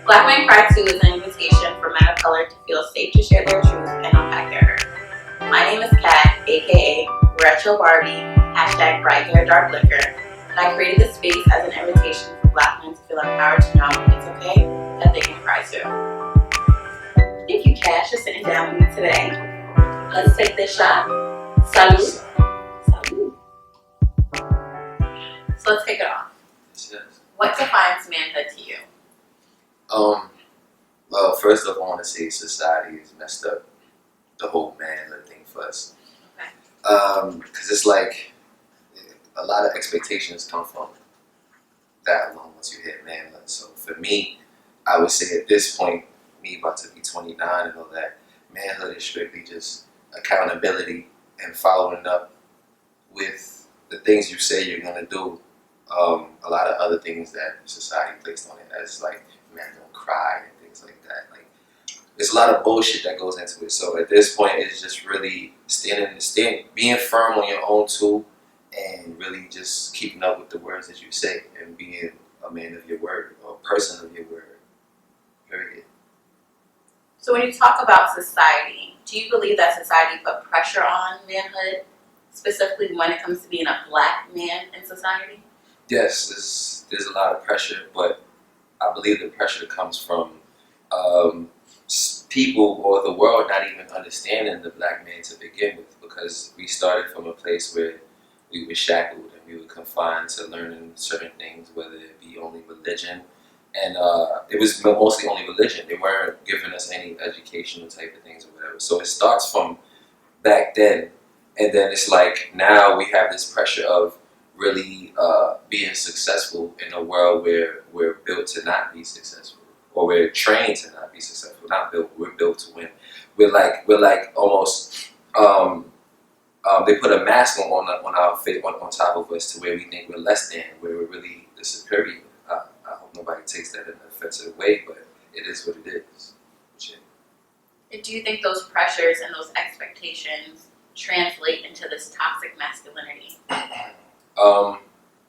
BlackMenCryToo is an invitation for men of color to feel safe to share their truth and unpack their hurt. My name is Kat, aka Retro Barbie, hashtag bright hair dark liquor, and I created this space as an invitation for Black men to feel empowered to know it's okay that they can cry too. Thank you, Cash, for sitting down with me today. Let's take this shot. Salud. Salud. So let's kick it off. What defines manhood to you? Well, first off, I want to say society has messed up the whole manhood thing for us. Okay. Because it's like a lot of expectations come from that alone once you hit manhood. So for me, I would say at this point, me about to be 29 and all that, manhood is strictly just accountability and following up with the things you say you're going to do. A lot of other things that society placed on it, as like men don't cry and things like that. Like, there's a lot of bullshit that goes into it. So at this point, it's just really being firm on your own too, and really just keeping up with the words that you say and being a man of your word or a person of your word. Period. So when you talk about society, do you believe that society put pressure on manhood, specifically when it comes to being a Black man in society? Yes, there's a lot of pressure, but I believe the pressure comes from people or the world not even understanding the Black man to begin with, because we started from a place where we were shackled and we were confined to learning certain things, whether it be only religion, and it was mostly only religion. They weren't giving us any educational type of things or whatever. So it starts from back then, and then it's like now we have this pressure of really being successful in a world where we're built to not be successful, or we're trained to not be successful. Not built, we're built to win. We're like almost they put a mask on our face, on top of us, to where we think we're less than, where we're really the superior. I hope nobody takes that in an offensive way, but it is what it is. And do you think those pressures and those expectations translate into this toxic masculinity?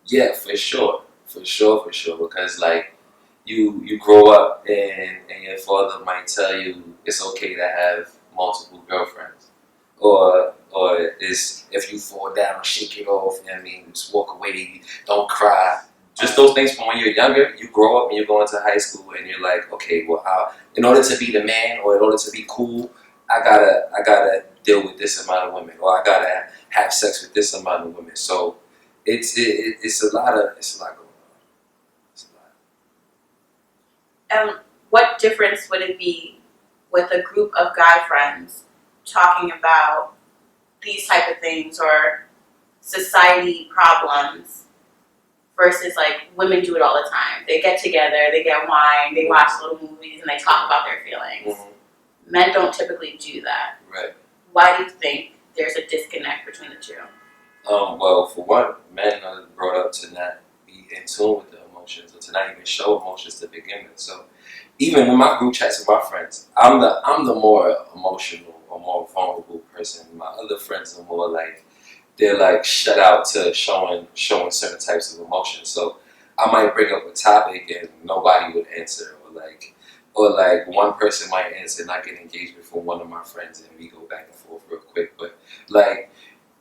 Yeah, for sure, because like you grow up and your father might tell you it's okay to have multiple girlfriends, or is if you fall down, shake it off. You know what I mean, just walk away, don't cry. Just those things from when you're younger. You grow up and you go into high school and you're like, okay, well, in order to be the man or in order to be cool, I gotta deal with this amount of women, or I gotta have sex with this amount of women. So it's a lot going on. It's a lot. What difference would it be with a group of guy friends talking about these type of things or society problems versus like women do it all the time? They get together, they get wine, they watch little movies, and they talk about their feelings. Mm-hmm. Men don't typically do that. Right. Why do you think there's a disconnect between the two? Well, for one, men are brought up to not be in tune with the emotions, or to not even show emotions to begin with. So even in my group chats with my friends, I'm the more emotional or more vulnerable person. My other friends are more like, they're like shut out to showing certain types of emotions. So I might bring up a topic and nobody would answer, or like one person might answer and I get engagement from one of my friends and we go back and forth real quick. But like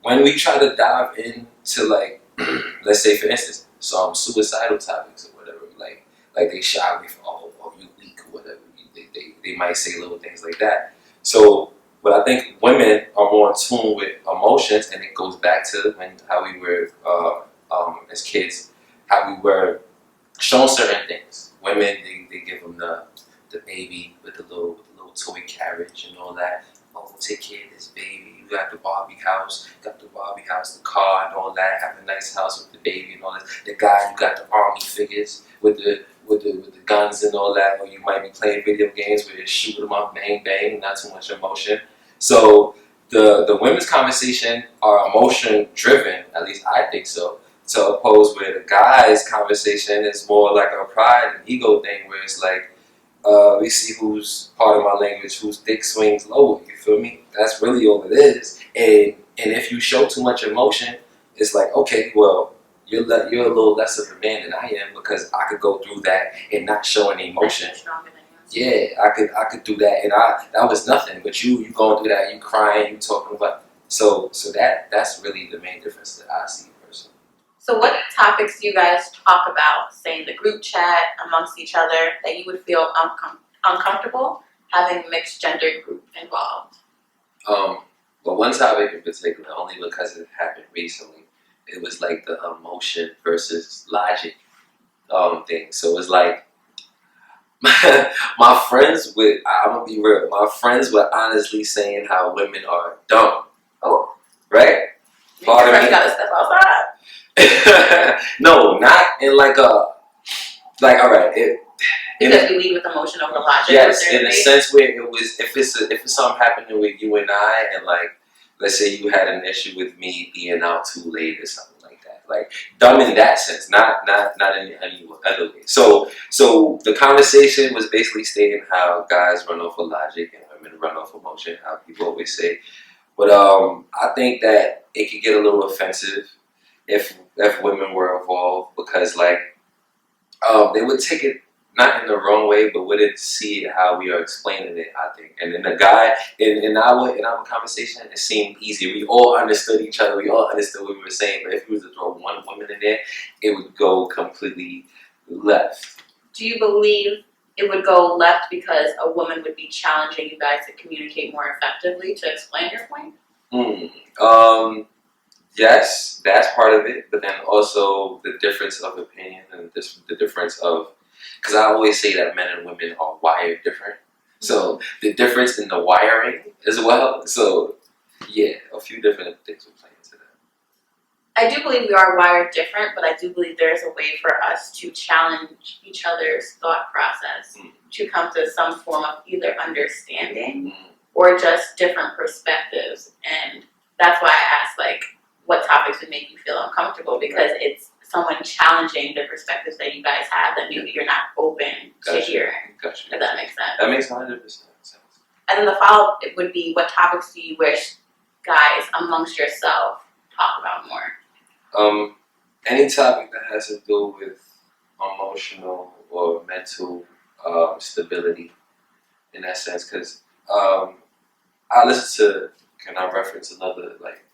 when we try to dive into like let's say for instance some suicidal topics or whatever, like they shy away from, oh you weak or whatever. They might say little things like that. So but I think women are more in tune with emotions, and it goes back to how we were as kids, how we were shown certain things. Women, they give them the baby with the little toy carriage and all that. Oh, take care of this baby. You got the Barbie house, the car and all that. Have a nice house with the baby and all that. The guy, you got the army figures with the guns and all that. Or you might be playing video games where you shoot them up, bang bang, not too much emotion. So the women's conversation are emotion driven. At least I think so. To oppose where the guys' conversation is more like a pride and ego thing, where it's like, we see who's, part of my language, whose dick swings lower. You feel me? That's really all it is. And if you show too much emotion, it's like, okay, well, you're a little less of a man than I am because I could go through that and not show any emotion. Yeah, I could do that, and that was nothing. But you going through that, you crying, you talking about. So that's really the main difference that I see personally. So what topics do you guys talk about, say in the group chat amongst each other, that you would feel uncomfortable having a mixed gender group involved? But one topic in particular, only because it happened recently, it was like the emotion versus logic thing. So it's like my friends would, I'm gonna be real, my friends were honestly saying how women are dumb. Oh, right? You gotta step outside. No, not in like all right. Because we lead with emotion over logic. Yes, in a sense where it was, if it's something happening with you and I, and like, let's say you had an issue with me being out too late or something like that, like dumb in that sense, not in any other way. So the conversation was basically stating how guys run off of logic and women run off emotion, how people always say. But I think that it could get a little offensive if women were involved because like they would take it not in the wrong way, but wouldn't see it how we are explaining it. I think, and then the guy in our conversation, it seemed easy. We all understood each other. We all understood what we were saying. But if we was to throw one woman in there, it would go completely left. Do you believe it would go left because a woman would be challenging you guys to communicate more effectively to explain your point? Yes, that's part of it, but then also the difference of opinion and the difference of, because I always say that men and women are wired different. So the difference in the wiring as well. So yeah, a few different things will play into that. I do believe we are wired different, but I do believe there's a way for us to challenge each other's thought process to come to some form of either understanding or just different perspectives. And that's why I asked, like, what topics would make you feel uncomfortable, because it's someone challenging the perspectives that you guys have that maybe you're not open to hearing. Gotcha. If that makes sense. That makes 100% sense. And then the follow-up would be, what topics do you wish guys amongst yourself talk about more? Any topic that has to do with emotional or mental stability in that sense, because I listen to, can I reference another, like,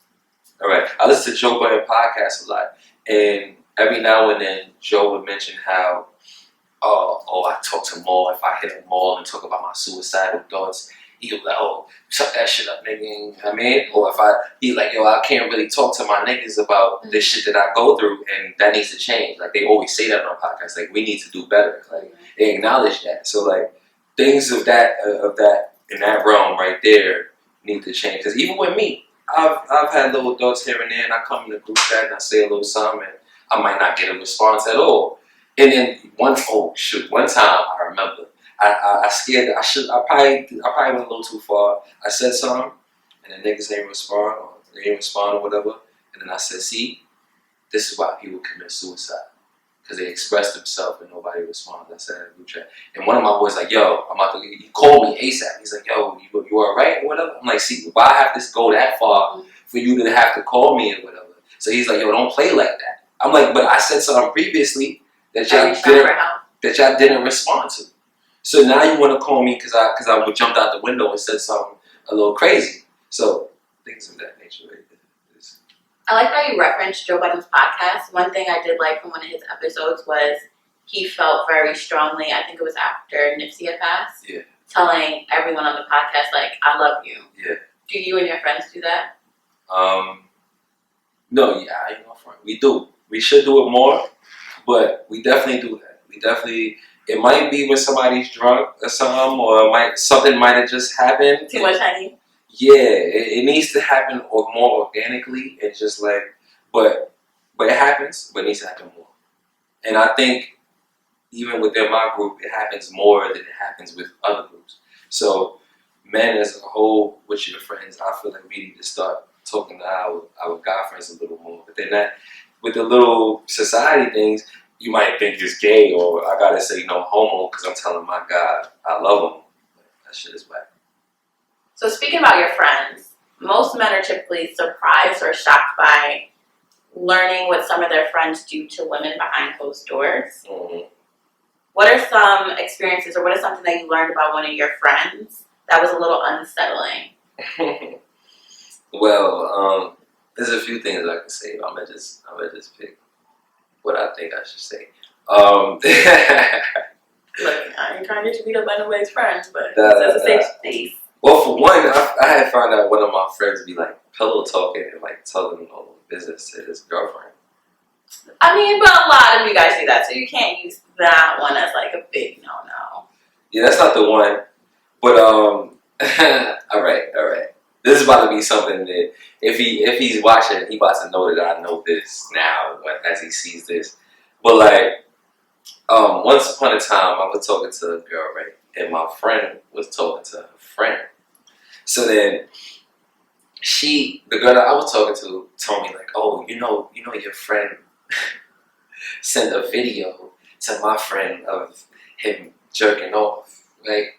all right, I listen to Joe Budden podcast a lot, and every now and then Joe would mention how, I talk to Maul, if I hit a Maul and talk about my suicidal thoughts, he'll be like, oh, shut that shit up, nigga, you know what I mean? Or if he like, yo, I can't really talk to my niggas about this shit that I go through, and that needs to change. Like, they always say that on podcasts, like, we need to do better. Like, they acknowledge that. So, like, things of that, in that realm right there need to change. Because even with me, I've had little thoughts here and there, and I come in the group chat and I say a little something, and I might not get a response at all. And then one time I remember, I scared. I probably went a little too far. I said something, and the niggas didn't respond, or whatever. And then I said, see, this is why people commit suicide, because they expressed themselves and nobody responded. I said in the group chat, and one of my boys like, yo, he called me ASAP. He's like, yo, you all right or whatever? I'm like, see, why I have to go that far for you to have to call me or whatever? So he's like, yo, don't play like that. I'm like, but I said something previously that y'all didn't respond to. So now you want to call me because I jumped out the window and said something a little crazy. So things of that nature right there. I like how you referenced Joe Budden's podcast. One thing I did like from one of his episodes was he felt very strongly, I think it was after Nipsey had passed, telling everyone on the podcast, like, I love you. Yeah. Do you and your friends do that? No, yeah, I ain't no front. We do. We should do it more, but we definitely do that. It might be when somebody's drunk or something, or something might have just happened. Too much honey. Yeah, it needs to happen more organically, and just like, but it happens, but it needs to happen more. And I think even within my group, it happens more than it happens with other groups. So men as a whole, with your friends, I feel like we need to start talking to our guy friends a little more. But then that, with the little society things, you might think it's gay, or I gotta say no homo because I'm telling my guy I love him. That shit is whack. So speaking about your friends, most men are typically surprised or shocked by learning what some of their friends do to women behind closed doors. Mm-hmm. What are some experiences, or what is something that you learned about one of your friends that was a little unsettling? Well, there's a few things I can say. I'm gonna just pick what I think I should say. Look, I ain't trying to get you beat up by nobody's friends, but Nah, it's a safe space. Well, for one, I had found out one of my friends be like pillow talking and like telling all the business to his girlfriend. I mean, but a lot of you guys do that, so you can't use that one as like a big no-no. Yeah, that's not the one. But all right. This is about to be something that if he's watching, he about to know that I know this now as he sees this. But like once upon a time, I was talking to a girl, right, and my friend was talking to her friend. So then the girl that I was talking to told me like, oh, you know your friend sent a video to my friend of him jerking off, right?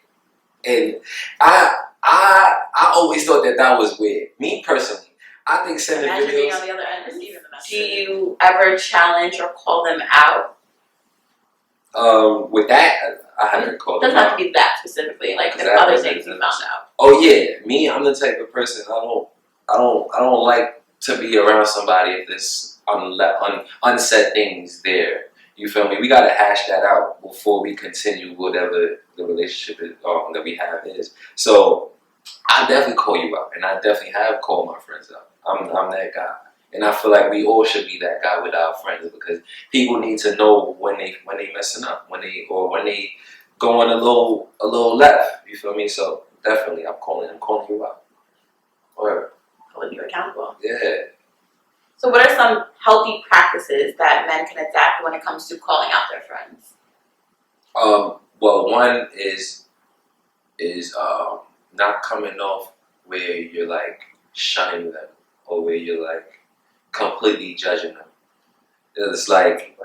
And I always thought that was weird. Me personally, I think sending Imagine videos. being on the other end receiving the message. Do you ever challenge or call them out? With that, I haven't called them out. Doesn't have to be that specifically. Like if other things you found out. Oh yeah, me, I'm the type of person I don't like to be around somebody if there's unsaid things there. You feel me? We gotta hash that out before we continue whatever the relationship is, that we have is. So I definitely call you out, and I definitely have called my friends out. I'm that guy, and I feel like we all should be that guy with our friends because people need to know when they messing up, when they going a little left. You feel me? So definitely, I'm calling you out. Or Holding you accountable. yeah. So what are some healthy practices that men can adapt when it comes to calling out their friends? Well, one is not coming off where you're like shunning them or where you're like completely judging them. It's like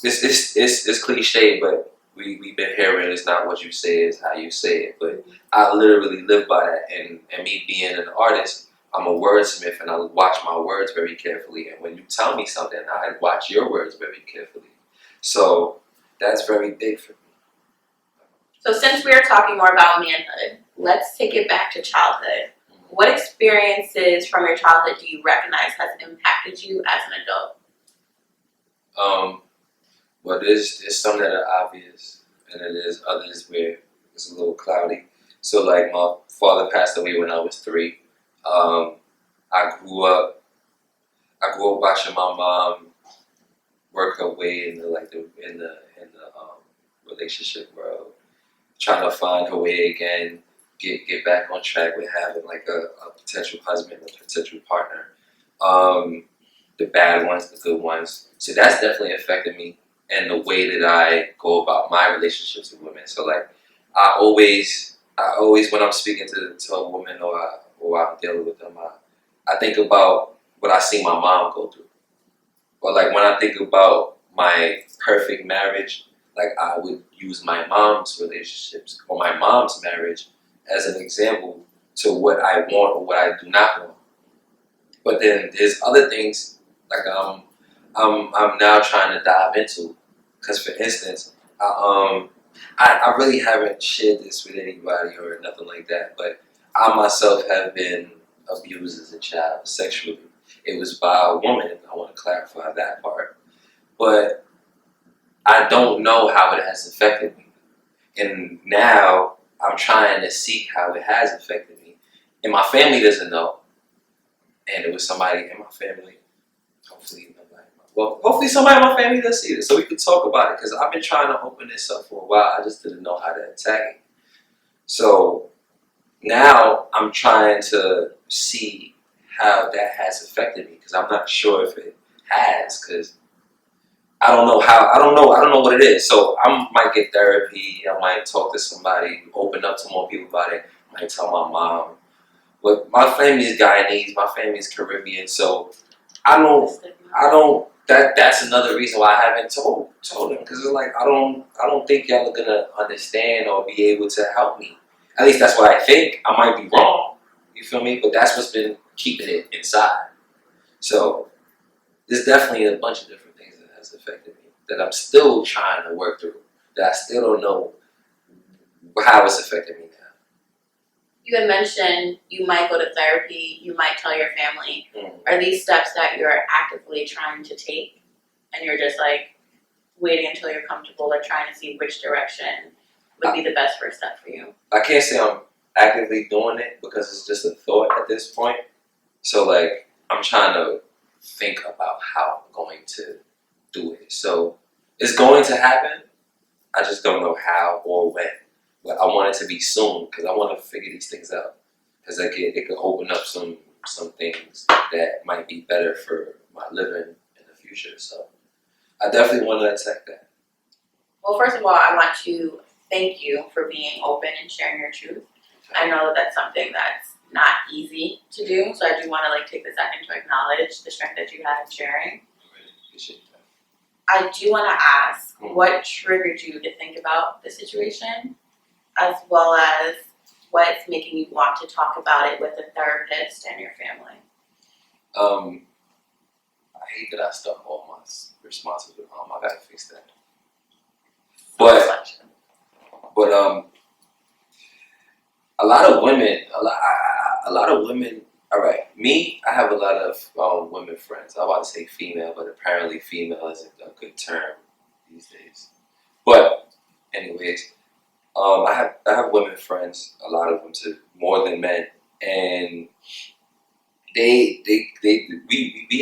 it's cliche, but we've been hearing it's not what you say, it's how you say it. But I literally live by that, and me being an artist, I'm a wordsmith, and I watch my words very carefully. And when you tell me something, I watch your words very carefully. So that's very big for me. So since we are talking more about manhood, let's take it back to childhood. What experiences from your childhood do you recognize has impacted you as an adult? Well, there's some that are obvious, and then there's others where it's a little cloudy. So like my father passed away when I was 3. I grew up watching my mom work her way in the relationship world, trying to find her way again, get back on track with having like a potential husband, a potential partner. The bad ones, the good ones. So that's definitely affected me and the way that I go about my relationships with women. So like I always when I'm speaking to a woman or I'm dealing with them, I think about what I see my mom go through. Or like when I think about my perfect marriage, like I would use my mom's relationships or my mom's marriage as an example to what I want or what I do not want. But then there's other things like I'm now trying to dive into. Because for instance, I really haven't shared this with anybody or nothing like that, but I myself have been abused as a child sexually. It was by a woman. I want to clarify that part. But I don't know how it has affected me. And now I'm trying to seek how it has affected me. And my family doesn't know. And it was somebody in my family. Hopefully somebody in my family does see this, so we could talk about it. Because I've been trying to open this up for a while. I just didn't know how to attack it. So now I'm trying to see how that has affected me. Because I'm not sure if it has. Because I don't know what it is. So I might get therapy. I might talk to somebody, open up to more people about it. I might tell my mom. But my family is Guyanese. My family is Caribbean. So I don't. That's another reason why I haven't told them, because it's like I don't think y'all are gonna understand or be able to help me. At least that's what I think. I might be wrong. You feel me? But that's what's been keeping it inside. So there's definitely a bunch of different things that has affected me that I'm still trying to work through. That I still don't know how it's affecting me now. You had mentioned you might go to therapy, you might tell your family. Mm. Are these steps that you're actively trying to take, and you're just like waiting until you're comfortable, or trying to see which direction would be the best first step for you? I can't say I'm actively doing it because it's just a thought at this point. So like I'm trying to think about how I'm going to do it. So it's going to happen. I just don't know how or when. But I want it to be soon because I want to figure these things out. Because it could open up some things that might be better for my living in the future. So I definitely want to attack that. Well, first of all, I want to thank you for being open and sharing your truth. I know that that's something that's not easy to do, so I do want to like take a second to acknowledge the strength that you had in sharing. I really appreciate that. I do want to ask, what triggered you to think about the situation, as well as what's making you want to talk about it with a therapist and your family? I hate that I stuck all my responses with mom. I gotta fix that. But a lot of women, all right, me, I have a lot of women friends. I want to say female, but apparently female isn't a good term these days. But anyways, I have women friends, a lot of them too, more than men, and we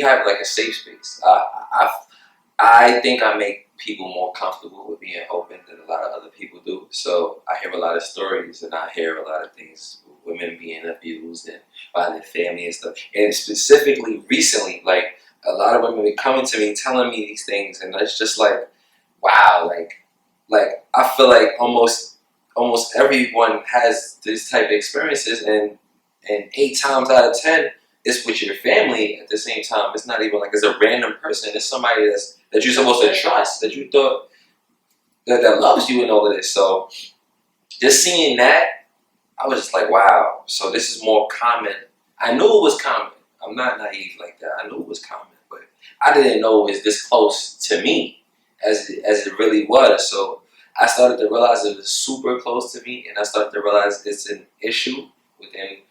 have like a safe space. I think I make people more comfortable with being open than a lot of other people do. So I hear a lot of stories, and I hear a lot of things, women being abused and by their family and stuff. And specifically recently, like a lot of women be coming to me telling me these things, and it's just like, wow, like I feel like almost everyone has this type of experiences, and 8 times out of 10, it's with your family at the same time. It's not even like it's a random person. It's somebody that you're supposed to trust, that you thought that loves you and all of this. So just seeing that, I was just like, wow. So this is more common. I knew it was common. I'm not naive like that. I knew it was common, but I didn't know it was this close to me as it really was. So I started to realize it was super close to me, and I started to realize it's an issue within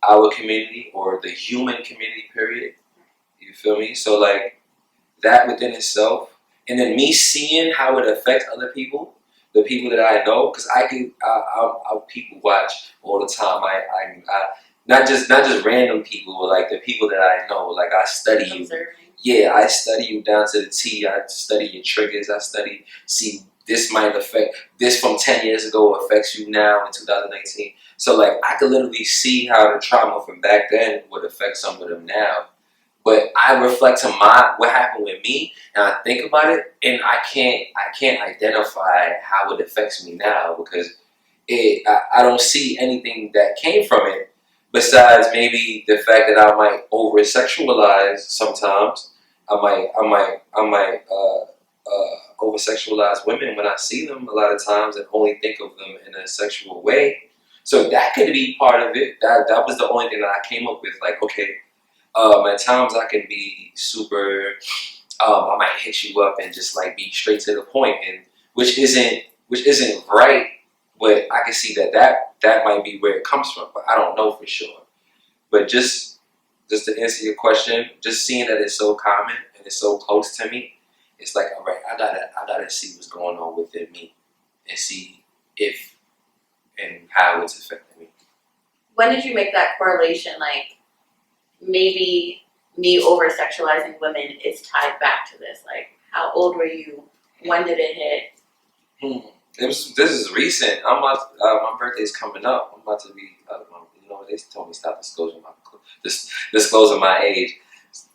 our community or the human community, period. You feel me? So like that within itself, and then me seeing how it affects other people, the people that I know, because I people watch all the time. I not just random people, but like the people that I know. Like I study you. Observing. Yeah, I study you down to the T. I study your triggers. See this might affect this from 10 years ago affects you now in 2019. So like I could literally see how the trauma from back then would affect some of them now. But I reflect to what happened with me, and I think about it, and I can't identify how it affects me now because I don't see anything that came from it besides maybe the fact that I might over sexualize sometimes. I might over sexualize women when I see them a lot of times and only think of them in a sexual way. So that could be part of it. That was the only thing that I came up with. Like, okay, at times I can be super. I might hit you up and just like be straight to the point, and which isn't right. But I can see that might be where it comes from, but I don't know for sure. But just to answer your question, just seeing that it's so common and it's so close to me, it's like, all right, I gotta see what's going on within me and see if and how it's affecting me. When did you make that correlation? Like maybe me over sexualizing women is tied back to this. Like, how old were you? When did it hit? This is recent. My birthday's coming up. I'm about to be. They told me stop disclosing my age.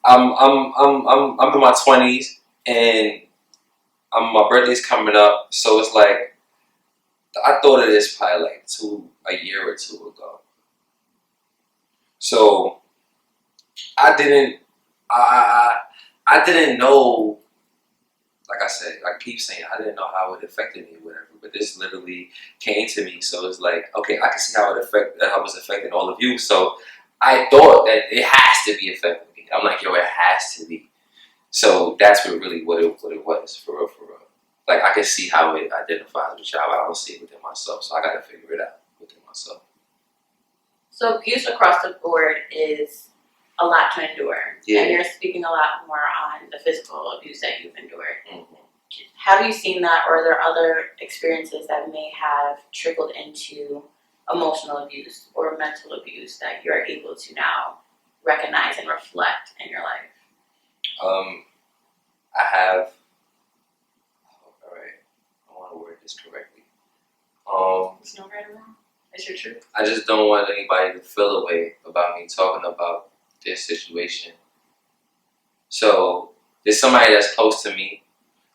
I'm in my 20s, and my birthday's coming up. So it's like I thought of this probably like a year or two ago. So I didn't know. Like I said, I keep saying I didn't know how it affected me, whatever. But this literally came to me, so it's like, okay, I can see how it was affecting all of you. So I thought that it has to be affecting me. I'm like, yo, it has to be. So that's what it was, for real, for real. Like, I can see how it identifies with y'all, but I don't see it within myself. So I got to figure it out within myself. So abuse across the board is a lot to endure. Yeah. And you're speaking a lot more on the physical abuse that you've endured. Mm-hmm. Have you seen that, or are there other experiences that may have trickled into emotional abuse or mental abuse that you're able to now recognize and reflect in your life? I have. All right. I want to word this correctly. There's no right or wrong. It's your truth. I just don't want anybody to feel a way about me talking about this situation. So there's somebody that's close to me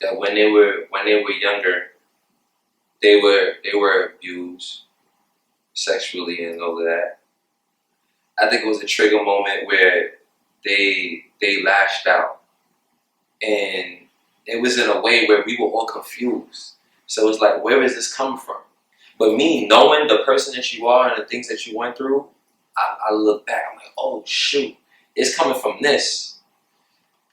that when they were younger, they were abused sexually and all of that. I think it was a trigger moment where they lashed out, and it was in a way where we were all confused. So it's like, where is this coming from? But me knowing the person that you are and the things that you went through, I look back. I'm like, oh shoot, it's coming from this.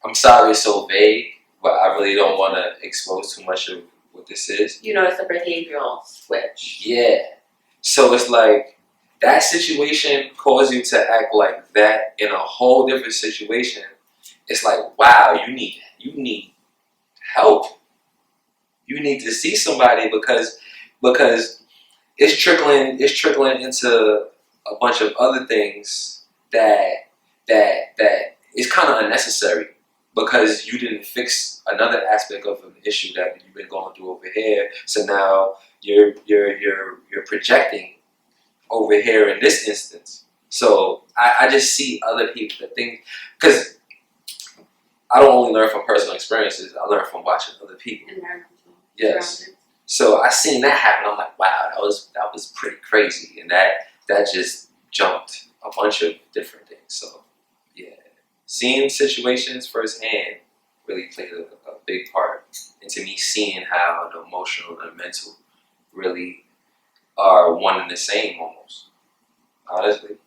I'm sorry it's so vague, but I really don't want to expose too much of what this is. You know, it's a behavioral switch. Yeah. So it's like that situation caused you to act like that in a whole different situation. It's like, wow, you need help. You need to see somebody because it's trickling into a bunch of other things that is kind of unnecessary, because you didn't fix another aspect of an issue that you've been going through over here. So now you're projecting over here in this instance. So I just see other people that think, because I don't only learn from personal experiences, I learn from watching other people. Yes. So I seen that happen. I'm like, wow, that was pretty crazy, and that just jumped a bunch of different things. So yeah, seeing situations firsthand really played a big part into me seeing how the emotional and mental really are one and the same almost. Honestly.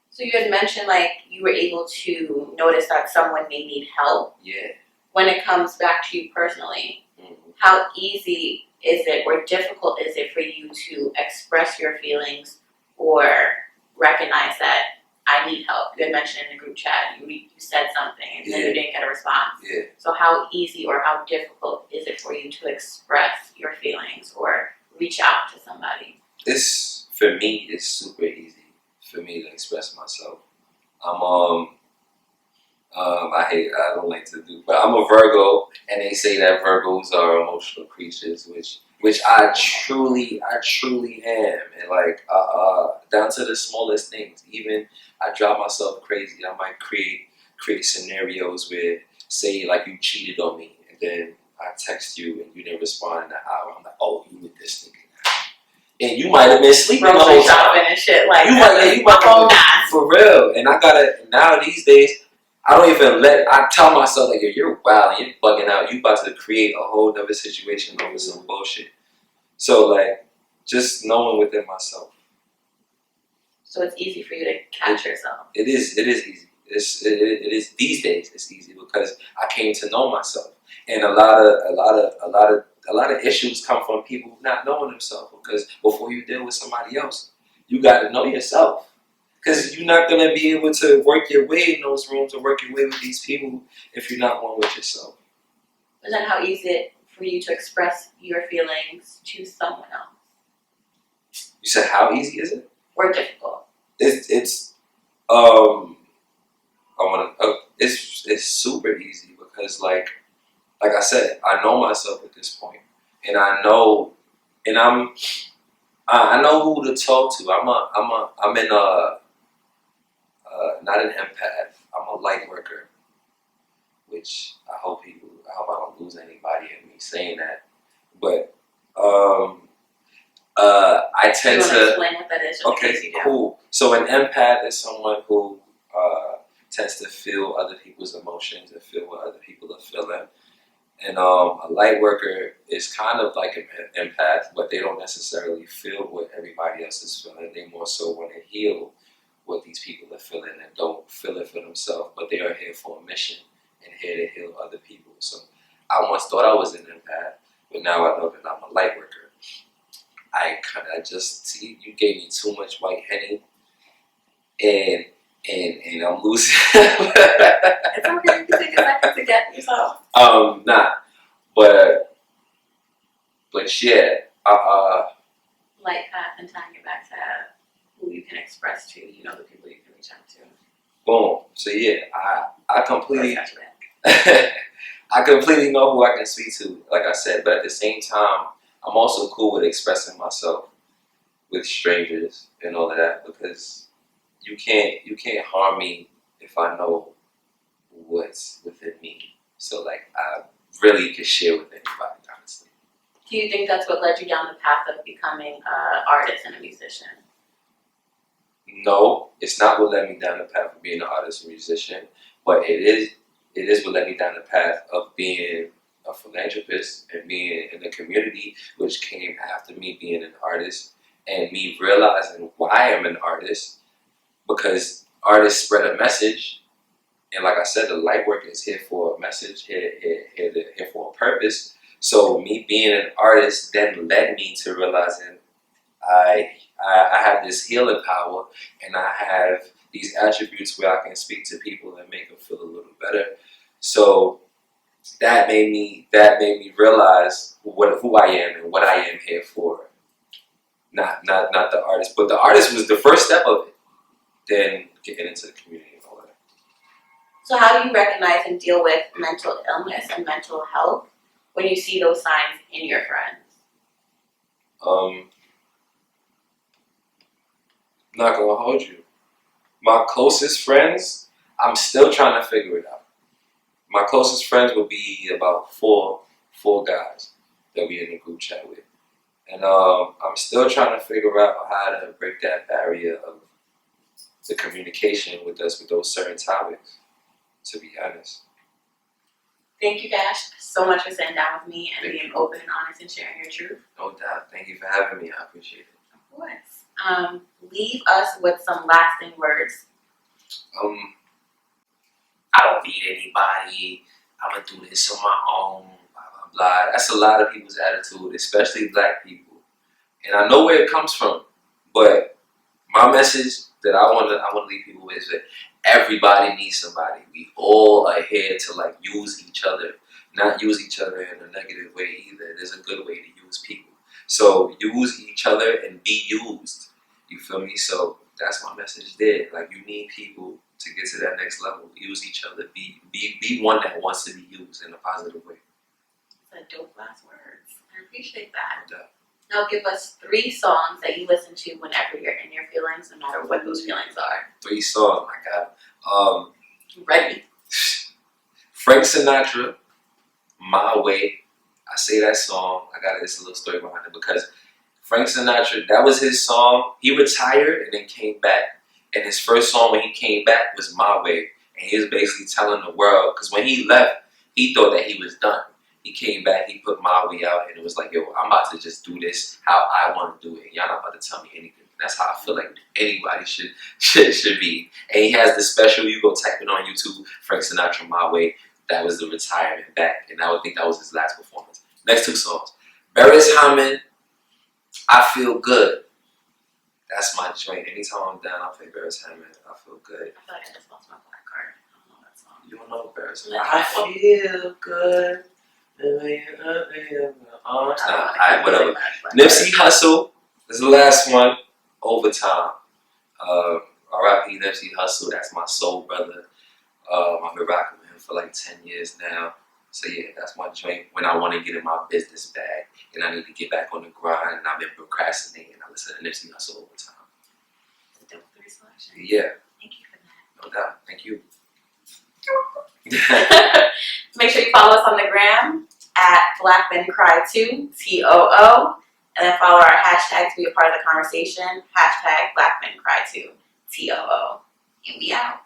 So you had mentioned like you were able to notice that someone may need help. Yeah. When it comes back to you personally, how easy is it or difficult is it for you to express your feelings or recognize that I need help? You had mentioned in the group chat, you said something and then you didn't get a response. Yeah. So how easy or how difficult is it for you to express your feelings or reach out to somebody? For me, it's super easy for me to express myself. I don't like to do, but I'm a Virgo, and they say that Virgos are emotional creatures, which I truly am, and like down to the smallest things. Even I drive myself crazy. I might create scenarios where, say, like you cheated on me, and then I text you and you didn't respond in an hour. I'm like, oh, you with this nigga. And you might have been sleeping the whole time. And shit like you might for real. And I gotta, now these days, I don't even I tell myself like, you're wild, you're bugging out. You about to create a whole other situation over some bullshit. So like, just knowing within myself. So it's easy for you to catch yourself. It is easy. It is these days. It's easy because I came to know myself, and a lot of issues come from people not knowing themselves. Because before you deal with somebody else, you got to know yourself. Because you're not gonna be able to work your way in those rooms or work your way with these people if you're not one with yourself. But then, how easy is it for you to express your feelings to someone else? You said how easy is it? Or difficult? It's super easy because like I said, I know myself at this point, and I know who to talk to. I'm in not an empath. I'm a light worker, which I hope I don't lose anybody in me saying that. But I tend to. You want to explain what that is? Okay, cool. So an empath is someone who tends to feel other people's emotions and feel what other people are feeling. And a light worker is kind of like an empath, but they don't necessarily feel what everybody else is feeling. They more so want to heal what these people are feeling and don't feel it for themselves, but they are here for a mission and here to heal other people. So I once thought I was an empath, but now I know that I'm a light worker. I just see you gave me too much white Henny, and I'm losing. It's okay. You can take a second to get yourself. Nah, but yeah, Light path and tying it back to who you can express to, you know, the people you can reach out to. boom. So yeah, I completely, Got your back. I completely know who I can speak to, like I said. But at the same time, I'm also cool with expressing myself with strangers and all of that, because you can't harm me if I know what's within me. So like I really can share with anybody, honestly. Do you think that's what led you down the path of becoming an artist and a musician? No, it's not what led me down the path of being an artist and musician, but it is what led me down the path of being a philanthropist and being in the community, which came after me being an artist and me realizing why I'm an artist, because artists spread a message. And like I said, the light work is here for a message, here for a purpose. So me being an artist then led me to realizing I have this healing power, and I have these attributes where I can speak to people and make them feel a little better. So that made me realize who I am and what I am here for. Not the artist, but the artist was the first step of it. Then getting into the community and all that. So how do you recognize and deal with mental illness and mental health when you see those signs in your friends? Not gonna hold you. My closest friends, I'm still trying to figure it out. My closest friends will be about four guys that we in a group chat with. And I'm still trying to figure out how to break that barrier of the communication with us with those certain topics, to be honest. Thank you, Dash, so much for sitting down with me and being open and honest and sharing your truth. No doubt. Thank you for having me. I appreciate it. Of course. Leave us with some lasting words. I don't need anybody. I'm gonna do this on my own. Blah blah blah. That's a lot of people's attitude, especially Black people. And I know where it comes from, but my message that I want to leave people with is that everybody needs somebody. We all are here to like use each other, not use each other in a negative way either. There's a good way to use people. So use each other and be used. You feel me? So that's my message there. Like you need people to get to that next level. Use each other. Be one that wants to be used in a positive way. That's a dope last words. I appreciate that. No doubt. Now give us 3 songs that you listen to whenever you're in your feelings, no matter what those feelings are. 3 songs, my God. Ready. Frank Sinatra, My Way. I say that song, it's a little story behind it, because Frank Sinatra, that was his song. He retired and then came back. And his first song when he came back was My Way. And he was basically telling the world, because when he left, he thought that he was done. He came back, he put My Way out, and it was like, yo, I'm about to just do this how I want to do it. Y'all not about to tell me anything. That's how I feel like anybody should be. And he has the special, you go type it on YouTube, Frank Sinatra, My Way. That was the retirement back. And I would think that was his last performance. Next 2 songs. Beres Hammond, I Feel Good. That's my joint. Anytime I'm down, I play Beres Hammond. I feel good. I feel like I just lost my black card. I don't know that song. You don't know Beres Let's Hammond? I feel good. Alright, whatever. Nipsey Hussle is the last one. Overtime. R.I.P. Nipsey Hussle. That's my soul brother. I've been rocking with him for like 10 years now. So yeah, that's my joint when I want to get in my business bag and I need to get back on the grind and I've been procrastinating. I listen to Nipsey Hussle all the time. It's a dope 3 selection. Yeah. Thank you for that. No doubt. Thank you. Make sure you follow us on the gram at BlackMenCryToo, TOO, and then follow our hashtag to be a part of the conversation, hashtag BlackMenCryToo, TOO. And we out.